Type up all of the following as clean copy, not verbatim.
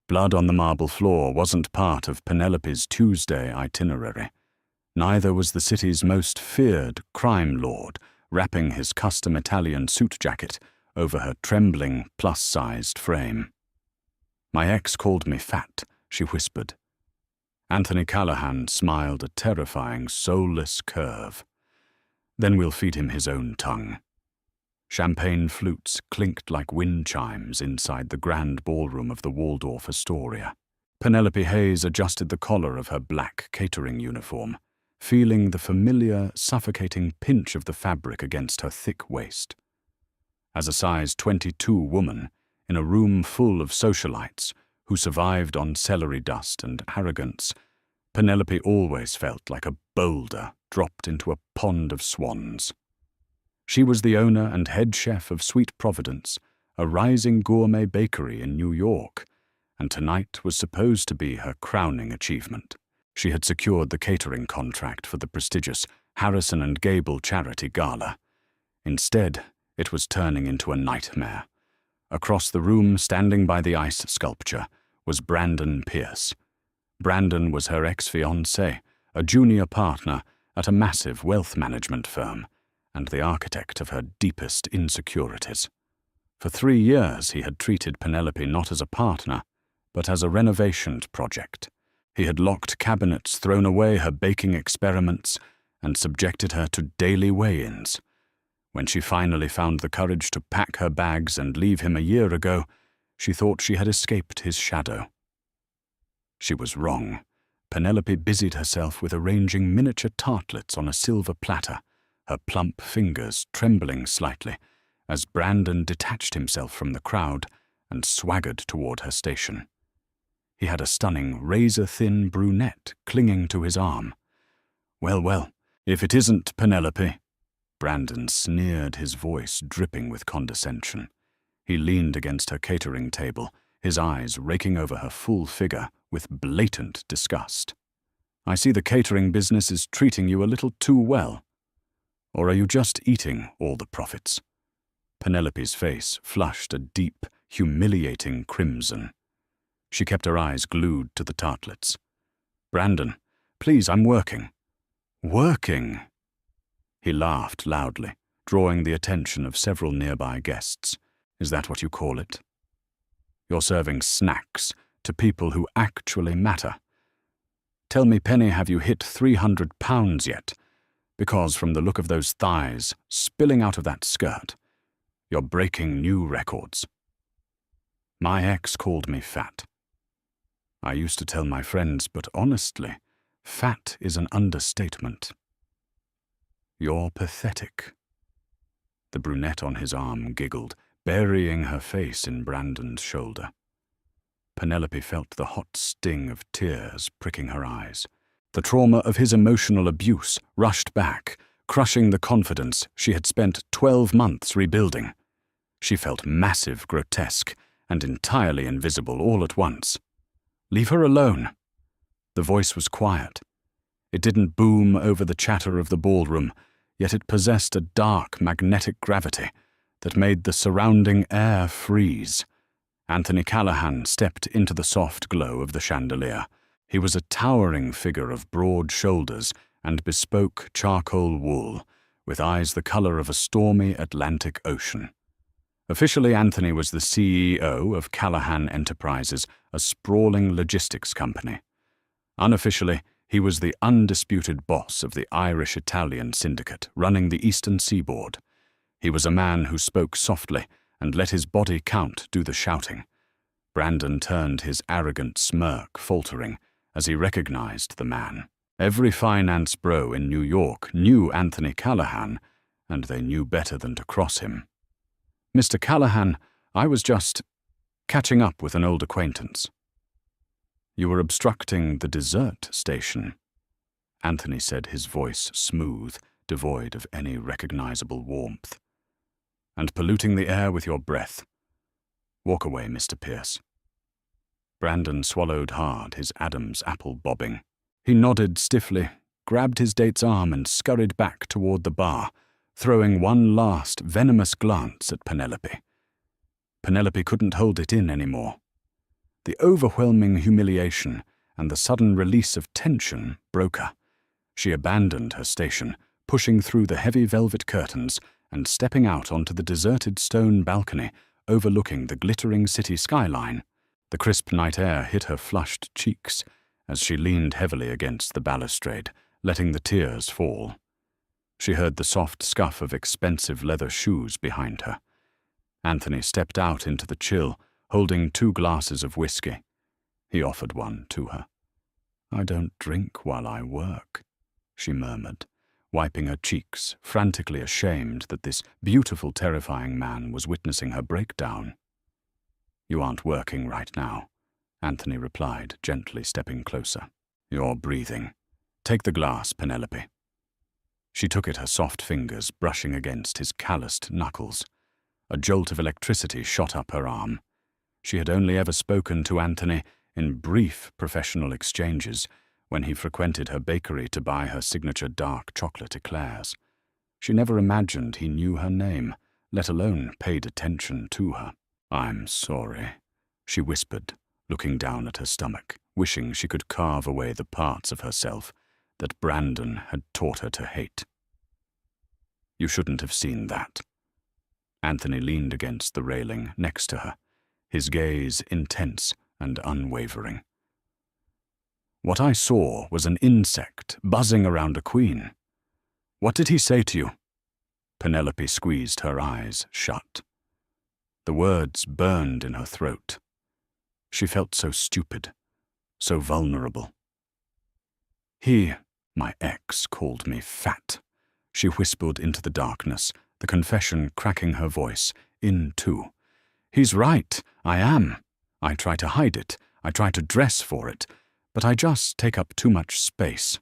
Blood on the marble floor wasn't part of Penelope's Tuesday itinerary. Neither was the city's most feared crime lord wrapping his custom Italian suit jacket over her trembling, plus-sized frame. "My ex called me fat," she whispered. Anthony Callahan smiled a terrifying, soulless curve. "Then we'll feed him his own tongue." Champagne flutes clinked like wind chimes inside the grand ballroom of the Waldorf Astoria. Penelope Hayes adjusted the collar of her black catering uniform, feeling the familiar, suffocating pinch of the fabric against her thick waist. As a size 22 woman, in a room full of socialites who survived on celery dust and arrogance, Penelope always felt like a boulder dropped into a pond of swans. She was the owner and head chef of Sweet Providence, a rising gourmet bakery in New York, and tonight was supposed to be her crowning achievement. She had secured the catering contract for the prestigious Harrison and Gable Charity Gala. Instead, it was turning into a nightmare. Across the room, standing by the ice sculpture, was Brandon Pierce. Brandon was her ex-fiancé, a junior partner at a massive wealth management firm, and the architect of her deepest insecurities. For 3 years he had treated Penelope not as a partner, but as a renovation project. He had locked cabinets, thrown away her baking experiments, and subjected her to daily weigh-ins. When she finally found the courage to pack her bags and leave him a year ago, she thought she had escaped his shadow. She was wrong. Penelope busied herself with arranging miniature tartlets on a silver platter, her plump fingers trembling slightly as Brandon detached himself from the crowd and swaggered toward her station. He had a stunning, razor-thin brunette clinging to his arm. Well, if it isn't Penelope." Brandon sneered, his voice dripping with condescension. He leaned against her catering table, his eyes raking over her full figure with blatant disgust. "I see the catering business is treating you a little too well. Or are you just eating all the profits?" Penelope's face flushed a deep, humiliating crimson. She kept her eyes glued to the tartlets. "Brandon, please, I'm working." "Working?" He laughed loudly, drawing the attention of several nearby guests. "Is that what you call it? You're serving snacks to people who actually matter. Tell me, Penny, have you hit 300 pounds yet? Because from the look of those thighs spilling out of that skirt, you're breaking new records." "My ex called me fat. I used to tell my friends, but honestly, fat is an understatement." "You're pathetic." The brunette on his arm giggled, burying her face in Brandon's shoulder. Penelope felt the hot sting of tears pricking her eyes. The trauma of his emotional abuse rushed back, crushing the confidence she had spent 12 months rebuilding. She felt massive, grotesque, and entirely invisible all at once. "Leave her alone." The voice was quiet. It didn't boom over the chatter of the ballroom, yet it possessed a dark, magnetic gravity that made the surrounding air freeze. Anthony Callahan stepped into the soft glow of the chandelier. He was a towering figure of broad shoulders and bespoke charcoal wool, with eyes the color of a stormy Atlantic Ocean. Officially, Anthony was the CEO of Callahan Enterprises, a sprawling logistics company. Unofficially, he was the undisputed boss of the Irish-Italian syndicate running the Eastern Seaboard. He was a man who spoke softly and let his body count do the shouting. Brandon turned his arrogant smirk, faltering, as he recognized the man. Every finance bro in New York knew Anthony Callahan, and they knew better than to cross him. "Mr. Callahan, I was just catching up with an old acquaintance." "You were obstructing the dessert station," Anthony said, his voice smooth, devoid of any recognizable warmth. "And polluting the air with your breath. Walk away, Mr. Pierce." Brandon swallowed hard, his Adam's apple bobbing. He nodded stiffly, grabbed his date's arm and scurried back toward the bar, throwing one last venomous glance at Penelope. Penelope couldn't hold it in anymore. The overwhelming humiliation and the sudden release of tension broke her. She abandoned her station, pushing through the heavy velvet curtains and stepping out onto the deserted stone balcony overlooking the glittering city skyline. The crisp night air hit her flushed cheeks as she leaned heavily against the balustrade, letting the tears fall. She heard the soft scuff of expensive leather shoes behind her. Anthony stepped out into the chill, holding 2 glasses of whiskey. He offered one to her. "I don't drink while I work," she murmured, wiping her cheeks, frantically ashamed that this beautiful, terrifying man was witnessing her breakdown. "You aren't working right now," Anthony replied, gently stepping closer. "You're breathing. Take the glass, Penelope." She took it, her soft fingers brushing against his calloused knuckles. A jolt of electricity shot up her arm. She had only ever spoken to Anthony in brief professional exchanges when he frequented her bakery to buy her signature dark chocolate eclairs. She never imagined he knew her name, let alone paid attention to her. "I'm sorry," she whispered, looking down at her stomach, wishing she could carve away the parts of herself that Brandon had taught her to hate. "You shouldn't have seen that." Anthony leaned against the railing next to her, his gaze intense and unwavering. "What I saw was an insect buzzing around a queen." "What did he say to you?" Penelope squeezed her eyes shut. The words burned in her throat. She felt so stupid, so vulnerable. My ex called me fat," she whispered into the darkness, the confession cracking her voice in two. "He's right, I am. I try to hide it, I try to dress for it, but I just take up too much space."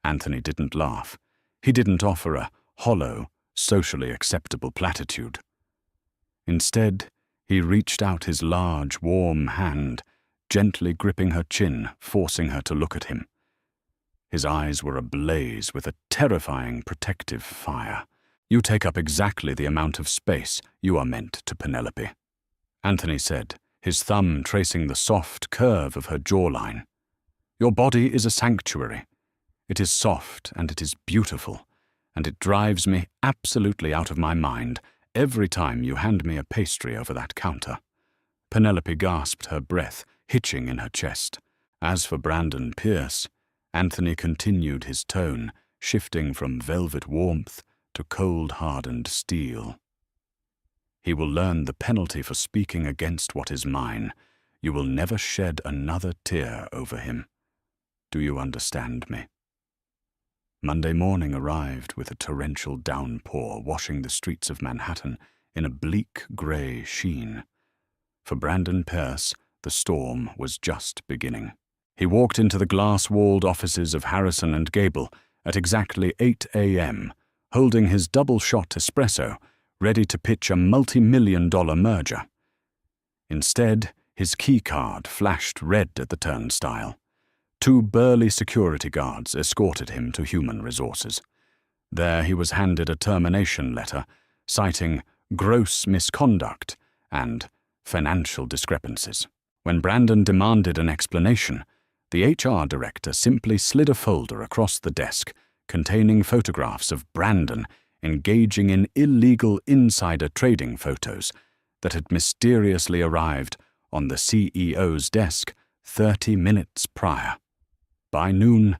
Anthony didn't laugh. He didn't offer a hollow, socially acceptable platitude. Instead, he reached out his large, warm hand, gently gripping her chin, forcing her to look at him. His eyes were ablaze with a terrifying protective fire. "You take up exactly the amount of space you are meant to, Penelope," Anthony said, his thumb tracing the soft curve of her jawline. "Your body is a sanctuary. It is soft and it is beautiful, and it drives me absolutely out of my mind every time you hand me a pastry over that counter." Penelope gasped, her breath hitching in her chest. As for Brandon Pierce, Anthony continued his tone, shifting from velvet warmth to cold-hardened steel. "He will learn the penalty for speaking against what is mine. You will never shed another tear over him. Do you understand me?" Monday morning arrived with a torrential downpour washing the streets of Manhattan in a bleak gray sheen. For Brandon Pierce, the storm was just beginning. He walked into the glass-walled offices of Harrison and Gable at exactly 8 a.m., holding his double-shot espresso, ready to pitch a multi-million-dollar merger. Instead, his keycard flashed red at the turnstile. 2 burly security guards escorted him to human resources. There he was handed a termination letter, citing gross misconduct and financial discrepancies. When Brandon demanded an explanation, the HR director simply slid a folder across the desk containing photographs of Brandon engaging in illegal insider trading photos that had mysteriously arrived on the CEO's desk 30 minutes prior. By noon,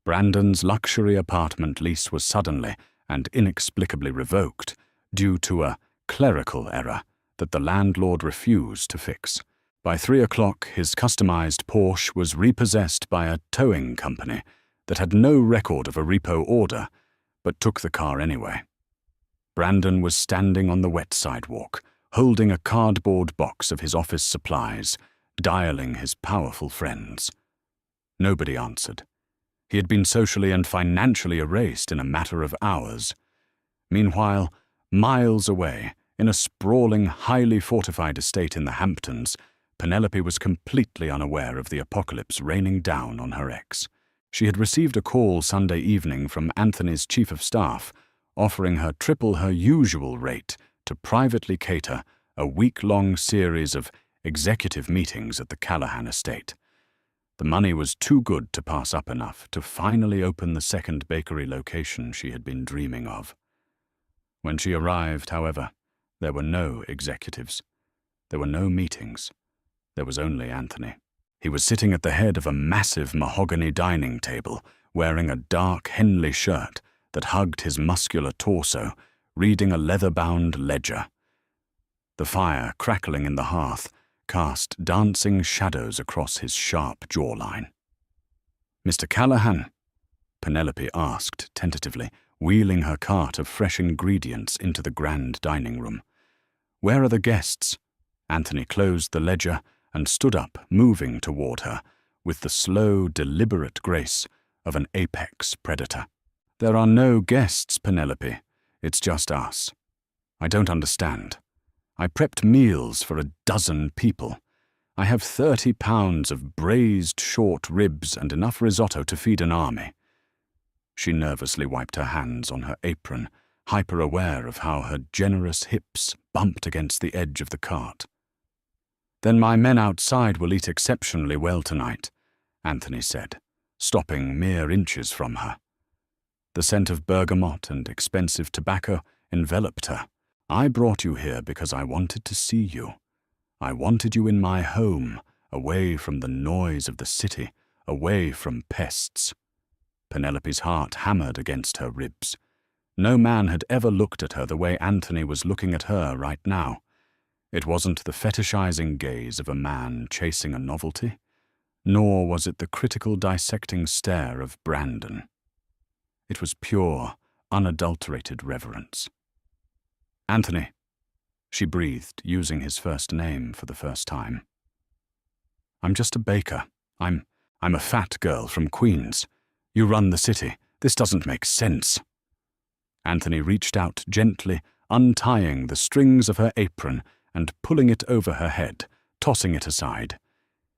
Brandon's luxury apartment lease was suddenly and inexplicably revoked due to a clerical error that the landlord refused to fix. By 3 o'clock, his customized Porsche was repossessed by a towing company that had no record of a repo order, but took the car anyway. Brandon was standing on the wet sidewalk, holding a cardboard box of his office supplies, dialing his powerful friends. Nobody answered. He had been socially and financially erased in a matter of hours. Meanwhile, miles away, in a sprawling, highly fortified estate in the Hamptons, Penelope was completely unaware of the apocalypse raining down on her ex. She had received a call Sunday evening from Anthony's chief of staff, offering her triple her usual rate to privately cater a week-long series of executive meetings at the Callahan estate. The money was too good to pass up enough to finally open the second bakery location she had been dreaming of. When she arrived, however, there were no executives. There were no meetings. There was only Anthony. He was sitting at the head of a massive mahogany dining table, wearing a dark Henley shirt that hugged his muscular torso, reading a leather-bound ledger. The fire crackling in the hearth cast dancing shadows across his sharp jawline. "Mr. Callahan?" Penelope asked tentatively, wheeling her cart of fresh ingredients into the grand dining room. "Where are the guests?" Anthony closed the ledger and stood up, moving toward her, with the slow, deliberate grace of an apex predator. "There are no guests, Penelope. It's just us. I don't understand. I prepped meals for 12 people. I have 30 pounds of braised short ribs and enough risotto to feed an army." She nervously wiped her hands on her apron, hyper-aware of how her generous hips bumped against the edge of the cart. "Then my men outside will eat exceptionally well tonight," Anthony said, stopping mere inches from her. The scent of bergamot and expensive tobacco enveloped her. "I brought you here because I wanted to see you. I wanted you in my home, away from the noise of the city, away from pests." Penelope's heart hammered against her ribs. No man had ever looked at her the way Anthony was looking at her right now. It wasn't the fetishizing gaze of a man chasing a novelty, nor was it the critical dissecting stare of Brandon. It was pure, unadulterated reverence. "Anthony," she breathed, using his first name for the first time. "I'm just a baker. I'm a fat girl from Queens. You run the city. This doesn't make sense." Anthony reached out gently, untying the strings of her apron and pulling it over her head, tossing it aside.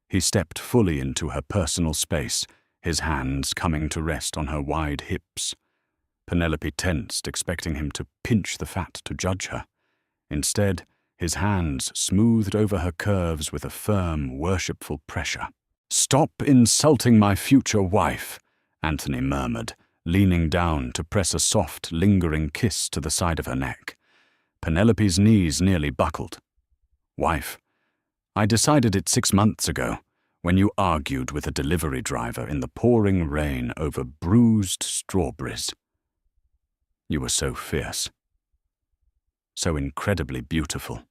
He stepped fully into her personal space, his hands coming to rest on her wide hips. Penelope tensed, expecting him to pinch the fat to judge her. Instead, his hands smoothed over her curves with a firm, worshipful pressure. "Stop insulting my future wife," Anthony murmured, leaning down to press a soft, lingering kiss to the side of her neck. Penelope's knees nearly buckled. "Wife, I decided it 6 months ago, when you argued with a delivery driver in the pouring rain over bruised strawberries. You were so fierce. So incredibly beautiful."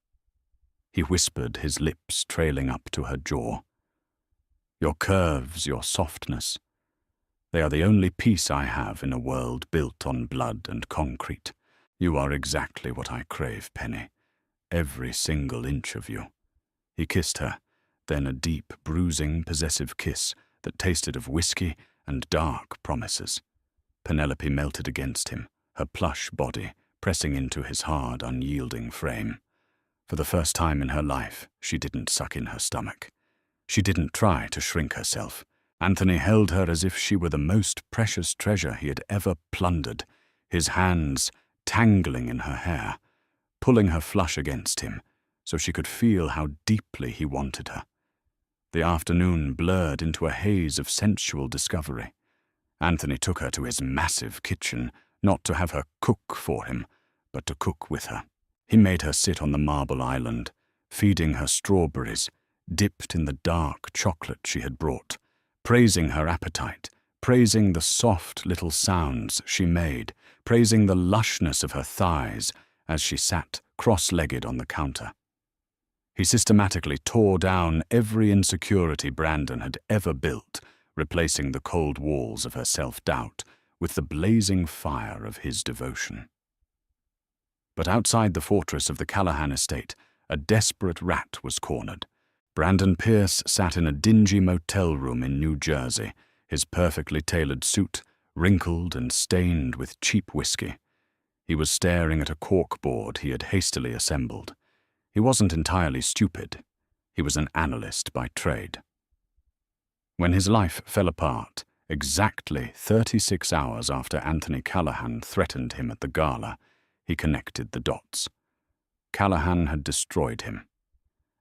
He whispered, his lips trailing up to her jaw. "Your curves, your softness, they are the only peace I have in a world built on blood and concrete. You are exactly what I crave, Penny. Every single inch of you." He kissed her, then a deep, bruising, possessive kiss that tasted of whiskey and dark promises. Penelope melted against him, her plush body pressing into his hard, unyielding frame. For the first time in her life, she didn't suck in her stomach. She didn't try to shrink herself. Anthony held her as if she were the most precious treasure he had ever plundered, his hands tangling in her hair, pulling her flush against him so she could feel how deeply he wanted her. The afternoon blurred into a haze of sensual discovery. Anthony took her to his massive kitchen, not to have her cook for him, but to cook with her. He made her sit on the marble island, feeding her strawberries, dipped in the dark chocolate she had brought, praising her appetite, praising the soft little sounds she made, praising the lushness of her thighs as she sat cross-legged on the counter. He systematically tore down every insecurity Brandon had ever built, replacing the cold walls of her self-doubt with the blazing fire of his devotion. But outside the fortress of the Callahan estate, a desperate rat was cornered. Brandon Pierce sat in a dingy motel room in New Jersey, his perfectly tailored suit wrinkled and stained with cheap whiskey. He was staring at a corkboard he had hastily assembled. He wasn't entirely stupid. He was an analyst by trade. When his life fell apart, exactly 36 hours after Anthony Callahan threatened him at the gala, he connected the dots. Callahan had destroyed him.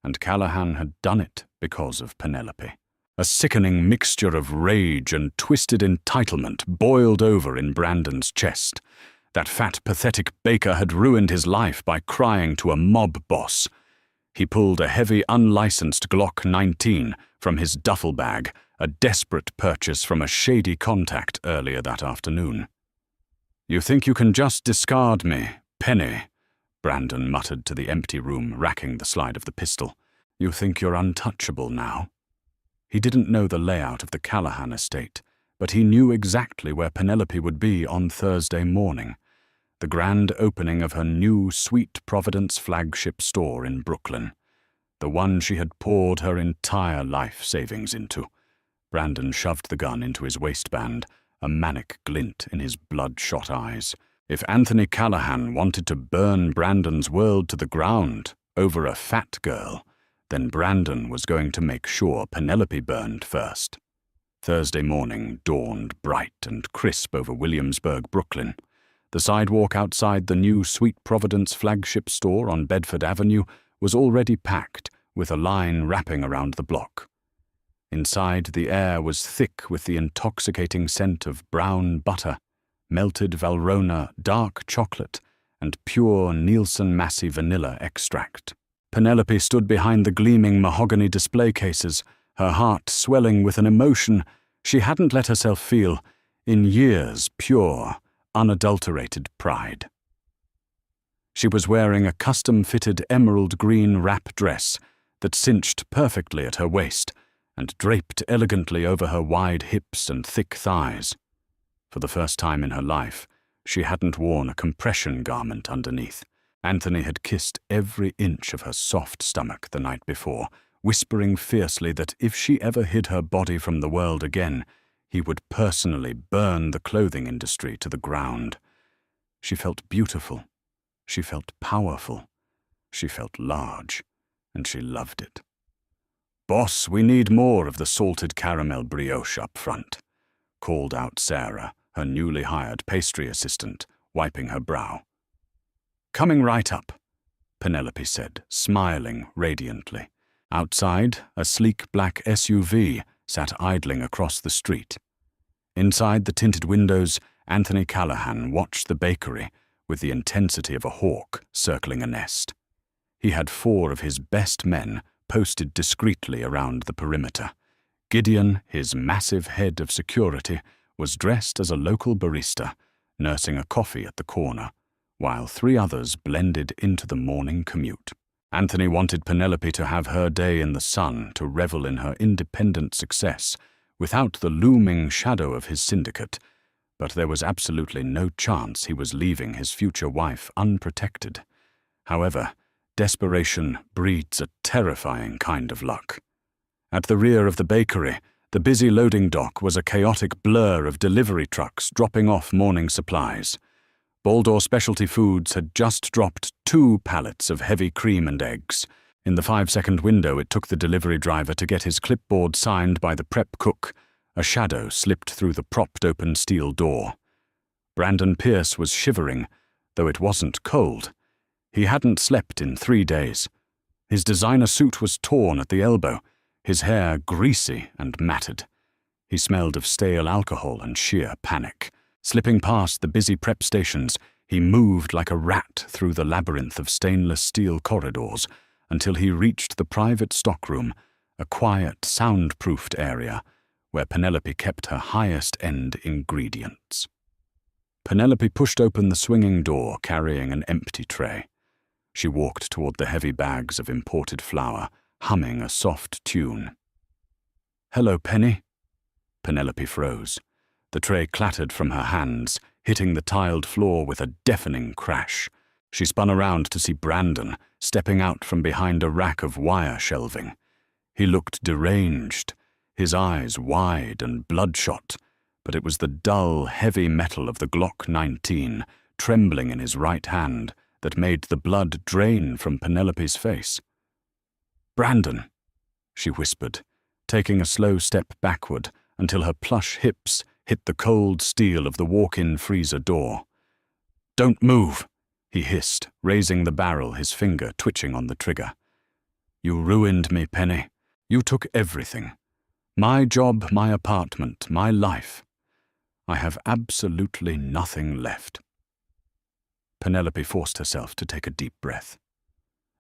and Callahan had done it because of Penelope. A sickening mixture of rage and twisted entitlement boiled over in Brandon's chest. That fat, pathetic baker had ruined his life by crying to a mob boss. He pulled a heavy, unlicensed Glock 19 from his duffel bag, a desperate purchase from a shady contact earlier that afternoon. "You think you can just discard me, Penny?" Brandon muttered to the empty room, racking the slide of the pistol. "You think you're untouchable now?" He didn't know the layout of the Callahan estate, but he knew exactly where Penelope would be on Thursday morning. The grand opening of her new Sweet Providence flagship store in Brooklyn. The one she had poured her entire life savings into. Brandon shoved the gun into his waistband, a manic glint in his bloodshot eyes. If Anthony Callahan wanted to burn Brandon's world to the ground over a fat girl, then Brandon was going to make sure Penelope burned first. Thursday morning dawned bright and crisp over Williamsburg, Brooklyn. The sidewalk outside the new Sweet Providence flagship store on Bedford Avenue was already packed, with a line wrapping around the block. Inside, the air was thick with the intoxicating scent of brown butter, melted Valrhona dark chocolate, and pure Nielsen Massey vanilla extract. Penelope stood behind the gleaming mahogany display cases, her heart swelling with an emotion she hadn't let herself feel in years, pure, unadulterated pride. She was wearing a custom-fitted emerald green wrap dress that cinched perfectly at her waist and draped elegantly over her wide hips and thick thighs. For the first time in her life, she hadn't worn a compression garment underneath. Anthony had kissed every inch of her soft stomach the night before, whispering fiercely that if she ever hid her body from the world again, he would personally burn the clothing industry to the ground. She felt beautiful. She felt powerful. She felt large, and she loved it. "Boss, we need more of the salted caramel brioche up front," called out Sarah, her newly hired pastry assistant, wiping her brow. "Coming right up," Penelope said, smiling radiantly. Outside, a sleek black SUV sat idling across the street. Inside the tinted windows, Anthony Callahan watched the bakery with the intensity of a hawk circling a nest. He had 4 of his best men posted discreetly around the perimeter. Gideon, his massive head of security, was dressed as a local barista, nursing a coffee at the corner, while 3 others blended into the morning commute. Anthony wanted Penelope to have her day in the sun, to revel in her independent success, without the looming shadow of his syndicate, but there was absolutely no chance he was leaving his future wife unprotected. However, desperation breeds a terrifying kind of luck. At the rear of the bakery, the busy loading dock was a chaotic blur of delivery trucks dropping off morning supplies. Baldor Specialty Foods had just dropped 2 pallets of heavy cream and eggs. In the 5-second window it took the delivery driver to get his clipboard signed by the prep cook, a shadow slipped through the propped-open steel door. Brandon Pierce was shivering, though it wasn't cold. He hadn't slept in 3 days. His designer suit was torn at the elbow, his hair greasy and matted. He smelled of stale alcohol and sheer panic. Slipping past the busy prep stations, he moved like a rat through the labyrinth of stainless steel corridors until he reached the private stockroom, a quiet, soundproofed area where Penelope kept her highest-end ingredients. Penelope pushed open the swinging door carrying an empty tray. She walked toward the heavy bags of imported flour, humming a soft tune. "Hello, Penny." Penelope froze. The tray clattered from her hands, hitting the tiled floor with a deafening crash. She spun around to see Brandon, stepping out from behind a rack of wire shelving. He looked deranged, his eyes wide and bloodshot, but it was the dull, heavy metal of the Glock 19, trembling in his right hand, that made the blood drain from Penelope's face. "Brandon," she whispered, taking a slow step backward until her plush hips hit the cold steel of the walk-in freezer door. "Don't move," he hissed, raising the barrel, his finger twitching on the trigger. You ruined me, Penny. You took everything. My job, my apartment, my life. I have absolutely nothing left. Penelope forced herself to take a deep breath.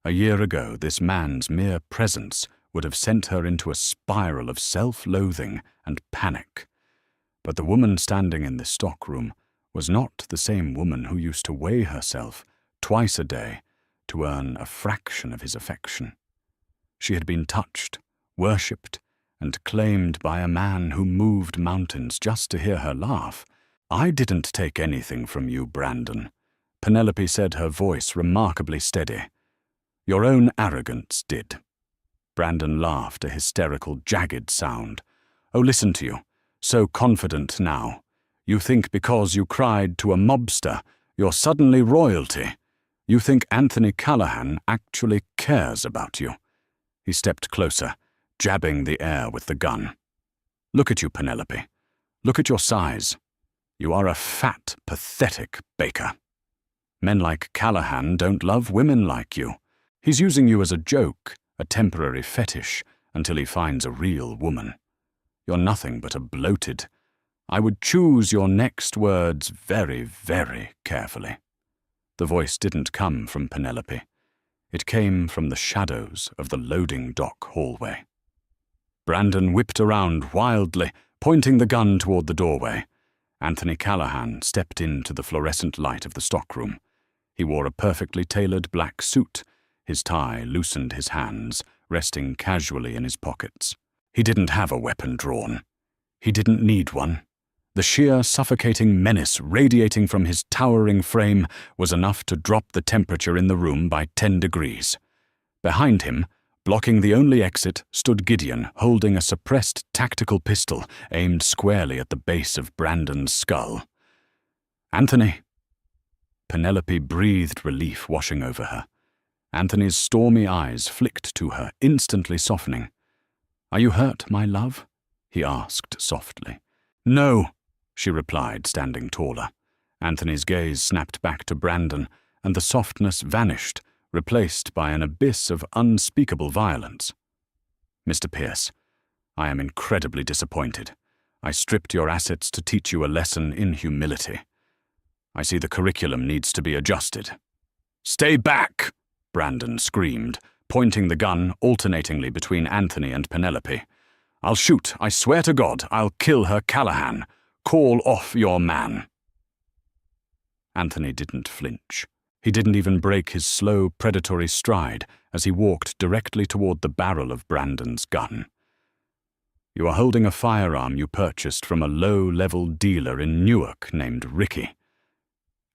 A year ago, this man's mere presence would have sent her into a spiral of self-loathing and panic. But the woman standing in the stockroom was not the same woman who used to weigh herself twice a day to earn a fraction of his affection. She had been touched, worshipped, and claimed by a man who moved mountains just to hear her laugh. "I didn't take anything from you, Brandon," Penelope said, her voice remarkably steady. "Your own arrogance did." Brandon laughed, a hysterical, jagged sound. "Oh, listen to you. So confident now. You think because you cried to a mobster, you're suddenly royalty. You think Anthony Callahan actually cares about you." He stepped closer, jabbing the air with the gun. "Look at you, Penelope. Look at your size. You are a fat, pathetic baker. Men like Callahan don't love women like you. He's using you as a joke, a temporary fetish, until he finds a real woman. You're nothing but a bloated. I would choose your next words very, very carefully." The voice didn't come from Penelope. It came from the shadows of the loading dock hallway. Brandon whipped around wildly, pointing the gun toward the doorway. Anthony Callahan stepped into the fluorescent light of the stockroom. He wore a perfectly tailored black suit. His tie loosened his hands, resting casually in his pockets. He didn't have a weapon drawn. He didn't need one. The sheer suffocating menace radiating from his towering frame was enough to drop the temperature in the room by 10 degrees. Behind him, blocking the only exit, stood Gideon, holding a suppressed tactical pistol aimed squarely at the base of Brandon's skull. "Anthony." Penelope breathed relief washing over her. Anthony's stormy eyes flicked to her, instantly softening. "Are you hurt, my love?" he asked softly. "No," she replied, standing taller. Anthony's gaze snapped back to Brandon, and the softness vanished, replaced by an abyss of unspeakable violence. "Mr. Pierce, I am incredibly disappointed. I stripped your assets to teach you a lesson in humility. I see the curriculum needs to be adjusted." "Stay back!" Brandon screamed, pointing the gun alternatingly between Anthony and Penelope. "I'll shoot. I swear to God, I'll kill her, Callahan. Call off your man." Anthony didn't flinch. He didn't even break his slow, predatory stride as he walked directly toward the barrel of Brandon's gun. "You are holding a firearm you purchased from a low-level dealer in Newark named Ricky."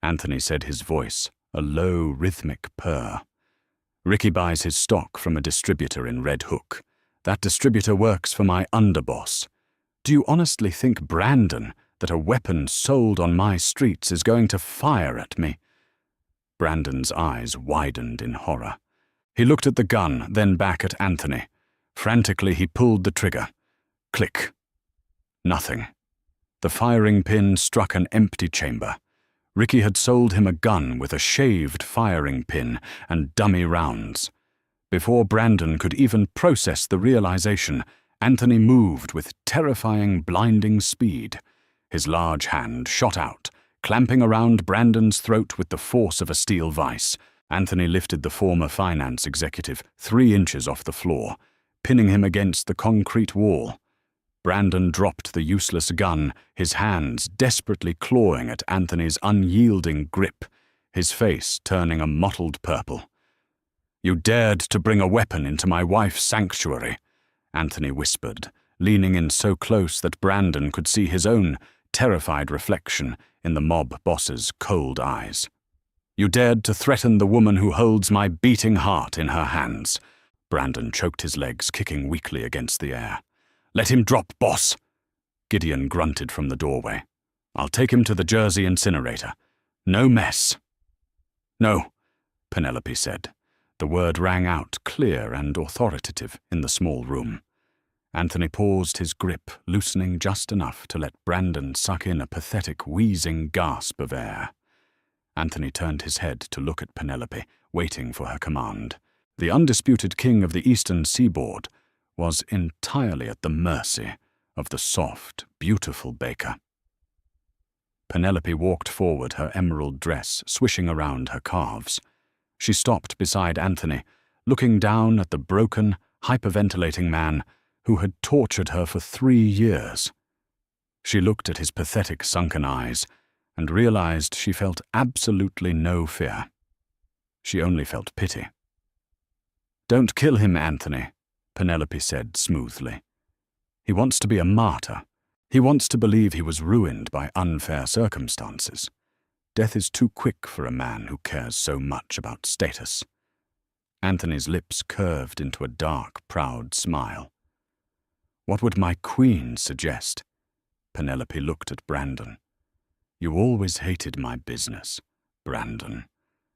Anthony said, his voice a low, rhythmic purr. "Ricky buys his stock from a distributor in Red Hook. That distributor works for my underboss. Do you honestly think, Brandon, that a weapon sold on my streets is going to fire at me?" Brandon's eyes widened in horror. He looked at the gun, then back at Anthony. Frantically, he pulled the trigger. Click. Nothing. The firing pin struck an empty chamber. Ricky had sold him a gun with a shaved firing pin and dummy rounds. Before Brandon could even process the realization, Anthony moved with terrifying, blinding speed. His large hand shot out, clamping around Brandon's throat with the force of a steel vice. Anthony lifted the former finance executive 3 inches off the floor, pinning him against the concrete wall. Brandon dropped the useless gun, his hands desperately clawing at Anthony's unyielding grip, his face turning a mottled purple. "You dared to bring a weapon into my wife's sanctuary," Anthony whispered, leaning in so close that Brandon could see his own terrified reflection in the mob boss's cold eyes. "You dared to threaten the woman who holds my beating heart in her hands." Brandon choked his legs, kicking weakly against the air. "Let him drop, boss." Gideon grunted from the doorway. "I'll take him to the Jersey incinerator. No mess." "No," Penelope said. The word rang out clear and authoritative in the small room. Anthony paused his grip, loosening just enough to let Brandon suck in a pathetic, wheezing gasp of air. Anthony turned his head to look at Penelope, waiting for her command. the undisputed king of the eastern seaboard, was entirely at the mercy of the soft, beautiful Baker. Penelope walked forward, her emerald dress swishing around her calves. She stopped beside Anthony, looking down at the broken, hyperventilating man who had tortured her for 3 years. She looked at his pathetic sunken eyes and realized she felt absolutely no fear. She only felt pity. "Don't kill him, Anthony," Penelope said smoothly. "He wants to be a martyr. He wants to believe he was ruined by unfair circumstances. Death is too quick for a man who cares so much about status." Anthony's lips curved into a dark, proud smile. "What would my queen suggest?" Penelope looked at Brandon. "You always hated my business, Brandon.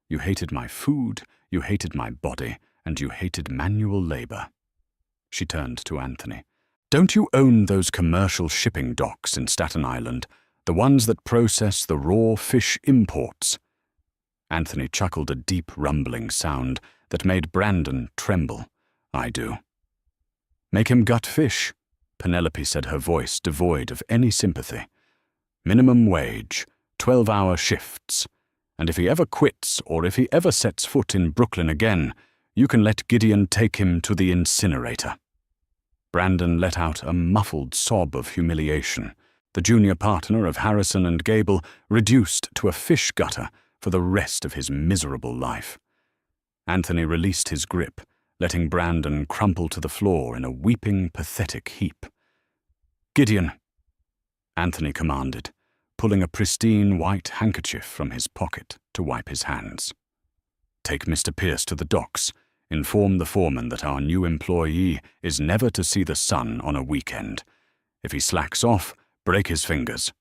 You hated my food, you hated my body, and you hated manual labor." She turned to Anthony. "Don't you own those commercial shipping docks in Staten Island, the ones that process the raw fish imports?" Anthony chuckled a deep, rumbling sound that made Brandon tremble. "I do." "Make him gut fish," Penelope said, her voice devoid of any sympathy. "Minimum wage, 12-hour shifts. And if he ever quits or if he ever sets foot in Brooklyn again, you can let Gideon take him to the incinerator." Brandon let out a muffled sob of humiliation, the junior partner of Harrison and Gable reduced to a fish gutter for the rest of his miserable life. Anthony released his grip, letting Brandon crumple to the floor in a weeping, pathetic heap. "Gideon," Anthony commanded, pulling a pristine white handkerchief from his pocket to wipe his hands. "Take Mr. Pierce to the docks. Inform the foreman that our new employee is never to see the sun on a weekend. If he slacks off, break his fingers."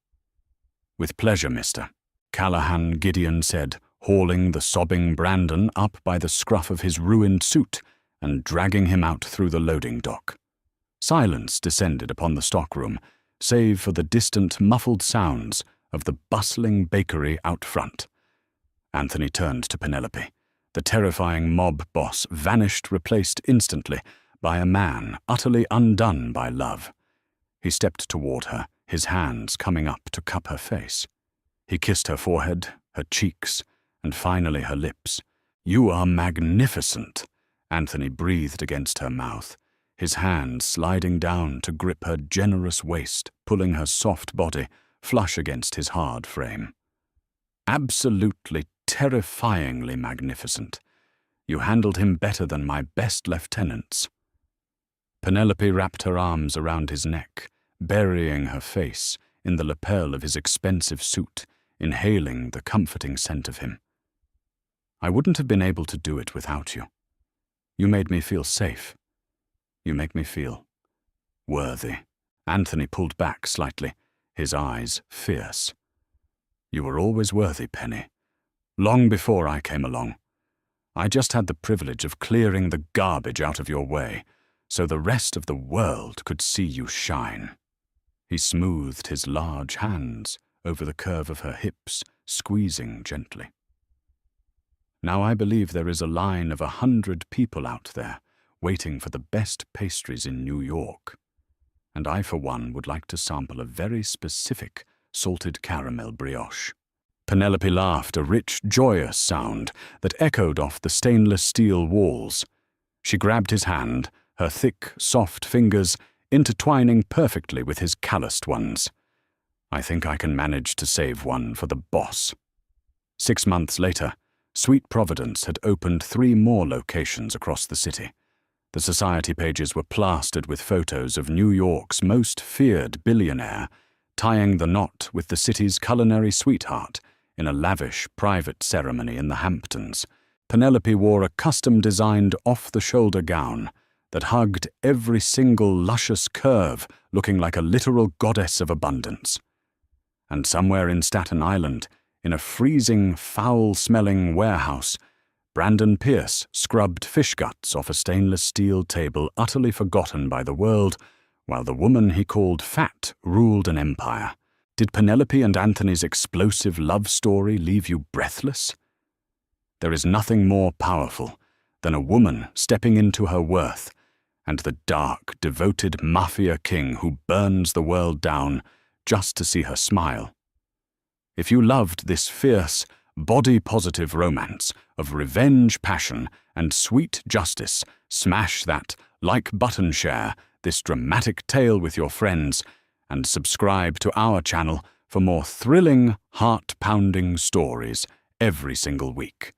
"With pleasure, mister," Callahan Gideon said, hauling the sobbing Brandon up by the scruff of his ruined suit and dragging him out through the loading dock. Silence descended upon the stockroom, save for the distant, muffled sounds of the bustling bakery out front. Anthony turned to Penelope. The terrifying mob boss vanished, replaced instantly by a man utterly undone by love. He stepped toward her, his hands coming up to cup her face. He kissed her forehead, her cheeks, and finally her lips. "You are magnificent," Anthony breathed against her mouth, his hand sliding down to grip her generous waist, pulling her soft body flush against his hard frame. "Absolutely, terrifyingly magnificent. You handled him better than my best lieutenants." Penelope wrapped her arms around his neck, burying her face in the lapel of his expensive suit, inhaling the comforting scent of him. "I wouldn't have been able to do it without you. You made me feel safe. You make me feel worthy." Anthony pulled back slightly, his eyes fierce. "You were always worthy, Penny. Long before I came along. I just had the privilege of clearing the garbage out of your way, so the rest of the world could see you shine." He smoothed his large hands over the curve of her hips, squeezing gently. "Now I believe there is a line of 100 people out there waiting for the best pastries in New York. And I, for one, would like to sample a very specific salted caramel brioche." Penelope laughed, a rich, joyous sound that echoed off the stainless steel walls. She grabbed his hand, her thick, soft fingers intertwining perfectly with his calloused ones. "I think I can manage to save one for the boss." 6 months later, Sweet Providence had opened 3 more locations across the city. The society pages were plastered with photos of New York's most feared billionaire, tying the knot with the city's culinary sweetheart in a lavish private ceremony in the Hamptons. Penelope wore a custom-designed off-the-shoulder gown that hugged every single luscious curve, looking like a literal goddess of abundance. And somewhere in Staten Island, in a freezing, foul-smelling warehouse, Brandon Pierce scrubbed fish guts off a stainless steel table utterly forgotten by the world, while the woman he called Fat ruled an empire. Did Penelope and Anthony's explosive love story leave you breathless? There is nothing more powerful than a woman stepping into her worth, and the dark, devoted mafia king who burns the world down just to see her smile. If you loved this fierce, body-positive romance of revenge, passion, and sweet justice, smash that like button, share this dramatic tale with your friends, and subscribe to our channel for more thrilling, heart-pounding stories every single week.